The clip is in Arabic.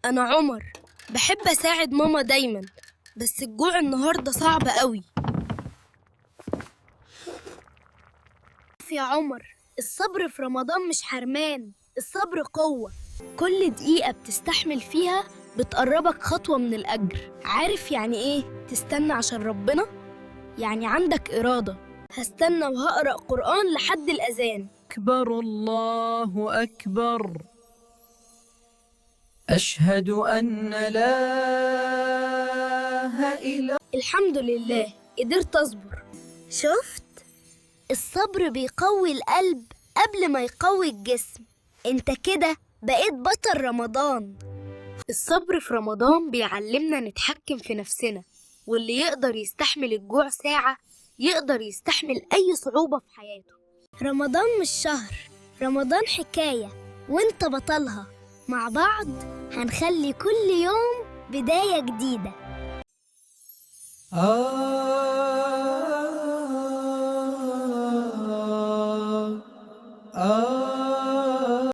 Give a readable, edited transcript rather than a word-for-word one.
أنا عمر، بحب أساعد ماما دايما، بس الجوع النهاردة صعب قوي. يا عمر، الصبر في رمضان مش حرمان، الصبر قوة. كل دقيقة بتستحمل فيها بتقربك خطوة من الأجر. عارف يعني إيه تستنى عشان ربنا؟ يعني عندك إرادة. هستنى وهقرأ قرآن لحد الأذان. أكبر الله أكبر، أشهد أن لا إله. الحمد لله قدرت أصبر. شفت؟ الصبر بيقوي القلب قبل ما يقوي الجسم. انت كده بقيت بطل رمضان. الصبر في رمضان بيعلمنا نتحكم في نفسنا، واللي يقدر يستحمل الجوع ساعة يقدر يستحمل أي صعوبة في حياته. رمضان مش شهر، رمضان حكاية، وانت بطلها. مع بعض هنخلي كل يوم بداية جديدة.